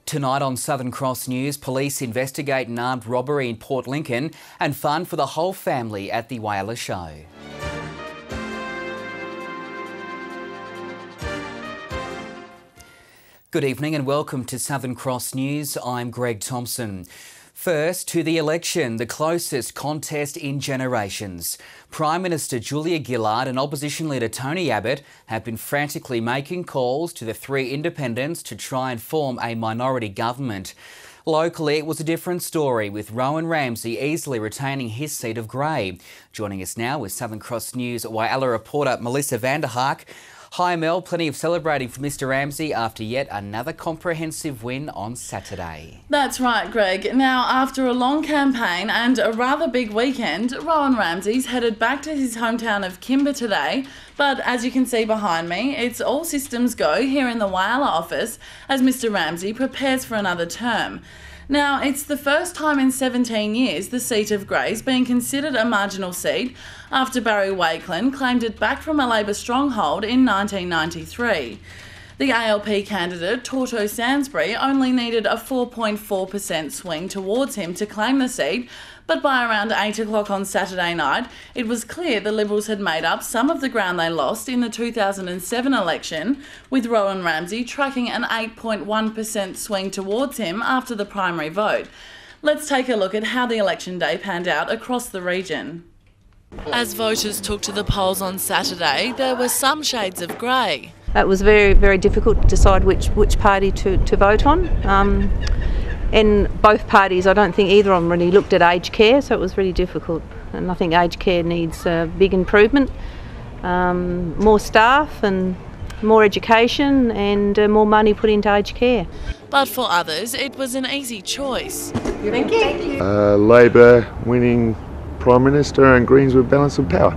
Tonight on Southern Cross News, police investigate an armed robbery in Port Lincoln and fun for the whole family at the Whyalla Show. Good evening and welcome to Southern Cross News. I'm Greg Thompson. First, to the election, the closest contest in generations. Prime Minister Julia Gillard and Opposition Leader Tony Abbott have been frantically making calls to the three independents to try and form a minority government. Locally, it was a different story, with Rowan Ramsey easily retaining his seat of Grey. Joining us now is Southern Cross News Whyalla reporter Melissa Vanderhaak. Hi Mel, plenty of celebrating for Mr Ramsey after yet another comprehensive win on Saturday. That's right, Greg. Now, after a long campaign and a rather big weekend, Rowan Ramsey's headed back to his hometown of Kimber today. But as you can see behind me, it's all systems go here in the Whyalla office as Mr Ramsey prepares for another term. Now, it's the first time in 17 years the seat of Grey's been considered a marginal seat after Barry Wakelin claimed it back from a Labor stronghold in 1993. The ALP candidate, Torto Sansbury, only needed a 4.4% swing towards him to claim the seat, but by around 8 o'clock on Saturday night, it was clear the Liberals had made up some of the ground they lost in the 2007 election, with Rowan Ramsey tracking an 8.1% swing towards him after the primary vote. Let's take a look at how the election day panned out across the region. As voters took to the polls on Saturday, there were some shades of grey. It was very, very difficult to decide which party to vote on. In both parties, I don't think either of them really looked at aged care, so it was really difficult. And I think aged care needs big improvement, more staff and more education and more money put into aged care. But for others, it was an easy choice. Thank you. Labor winning Prime Minister and Greens with balance of power.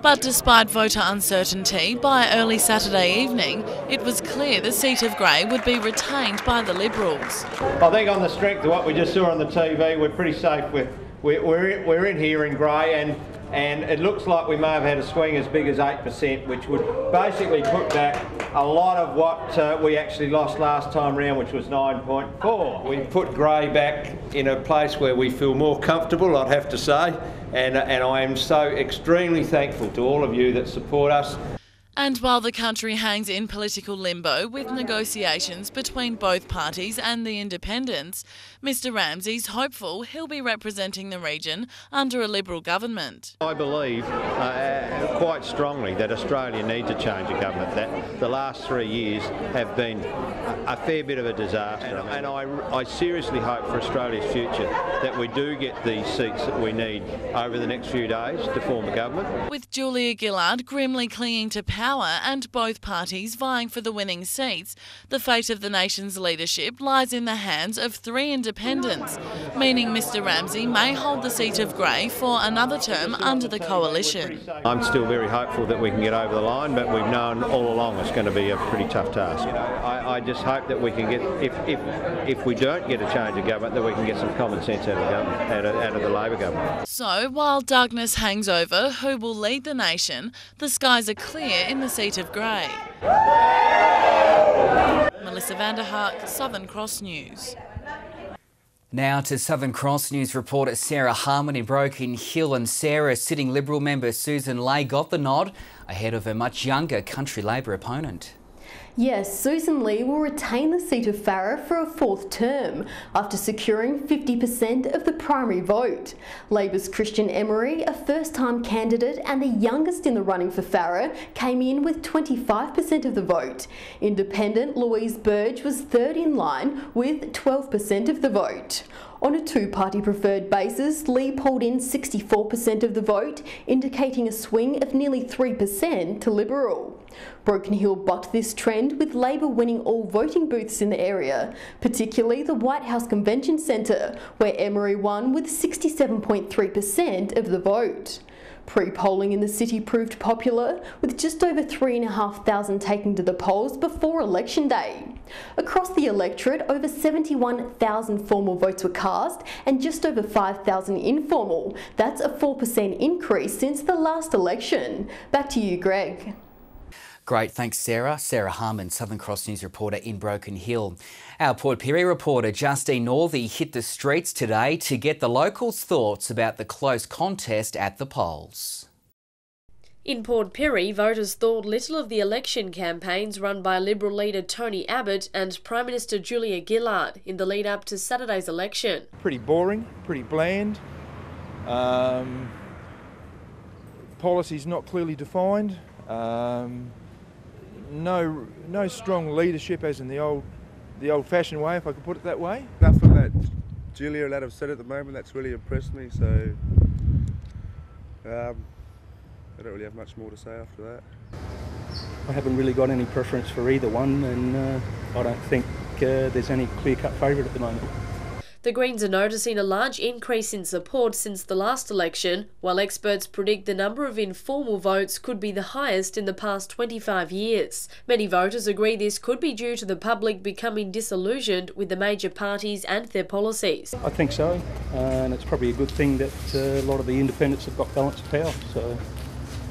But despite voter uncertainty, by early Saturday evening, it was clear the seat of Grey would be retained by the Liberals. I think on the strength of what we just saw on the TV, we're pretty safe. We're in here in Grey, and it looks like we may have had a swing as big as 8%, which would basically put back a lot of what we actually lost last time round, which was 9.4. We put Grey back in a place where we feel more comfortable, I'd have to say, and I am so extremely thankful to all of you that support us. And while the country hangs in political limbo with negotiations between both parties and the independents, Mr Ramsey's hopeful he'll be representing the region under a Liberal government. I believe quite strongly that Australia needs a change of government, that the last 3 years have been a fair bit of a disaster. And I seriously hope for Australia's future that we do get these seats that we need over the next few days to form a government. With Julia Gillard grimly clinging to power and both parties vying for the winning seats, the fate of the nation's leadership lies in the hands of three independents, meaning Mr Ramsey may hold the seat of Grey for another term under the coalition. I'm still very hopeful that we can get over the line, but we've known all along it's going to be a pretty tough task. I just hope that we can get, if we don't get a change of government, that we can get some common sense out of the government, out of the Labor government. So while darkness hangs over who will lead the nation, the skies are clear in the seat of Grey. Melissa Vanderhaak, Southern Cross News. Now to Southern Cross News reporter Sarah Harmon in Broken Hill, and Sarah, sitting Liberal member Susan Ley got the nod ahead of a much younger Country Labor opponent. Yes, Susan Ley will retain the seat of Farrer for a fourth term after securing 50% of the primary vote. Labor's Christian Emery, a first-time candidate and the youngest in the running for Farrer, came in with 25% of the vote. Independent Louise Burge was third in line with 12% of the vote. On a two-party preferred basis, Ley pulled in 64% of the vote, indicating a swing of nearly 3% to Liberal. Broken Hill bucked this trend, with Labor winning all voting booths in the area, particularly the White House Convention Centre, where Emery won with 67.3% of the vote. Pre-polling in the city proved popular, with just over 3,500 taking to the polls before election day. Across the electorate, over 71,000 formal votes were cast and just over 5,000 informal. That's a 4% increase since the last election. Back to you, Greg. Great, thanks Sarah. Sarah Harmon, Southern Cross News reporter in Broken Hill. Our Port Pirie reporter Justine Northey hit the streets today to get the locals' thoughts about the close contest at the polls. In Port Pirie, voters thought little of the election campaigns run by Liberal leader Tony Abbott and Prime Minister Julia Gillard in the lead up to Saturday's election. Pretty boring, pretty bland. Policies not clearly defined. No strong leadership as in the old-fashioned way, if I could put it that way. Nothing that Julia and Adam said at the moment that's really impressed me, so I don't really have much more to say after that. I haven't really got any preference for either one, and I don't think there's any clear-cut favourite at the moment. The Greens are noticing a large increase in support since the last election, while experts predict the number of informal votes could be the highest in the past 25 years. Many voters agree this could be due to the public becoming disillusioned with the major parties and their policies. I think so, and it's probably a good thing that a lot of the independents have got balance of power, so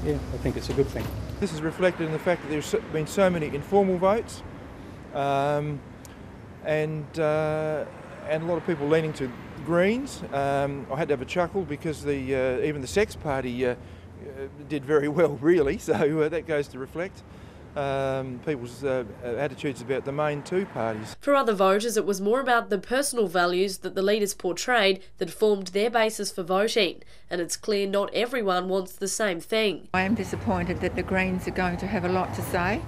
yeah, I think it's a good thing. This is reflected in the fact that there's been so many informal votes, and a lot of people leaning to Greens. I had to have a chuckle because even the Sex Party did very well, really, so that goes to reflect people's attitudes about the main two parties. For other voters, it was more about the personal values that the leaders portrayed that formed their basis for voting, and it's clear not everyone wants the same thing. I am disappointed that the Greens are going to have a lot to say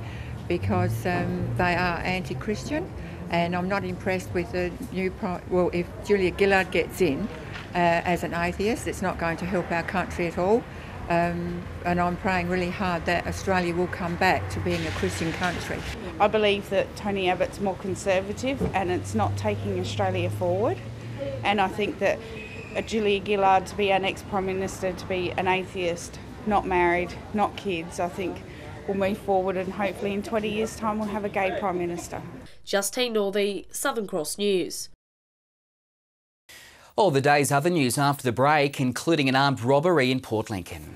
because they are anti-Christian. And I'm not impressed with the new well, if Julia Gillard gets in as an atheist, it's not going to help our country at all. And I'm praying really hard that Australia will come back to being a Christian country. I believe that Tony Abbott's more conservative and it's not taking Australia forward. And I think that Julia Gillard to be our next Prime Minister, to be an atheist, not married, not kids, I think we'll move forward and hopefully in 20 years' time we'll have a gay Prime Minister. Justine Northey, Southern Cross News. All the day's other news after the break, including an armed robbery in Port Lincoln.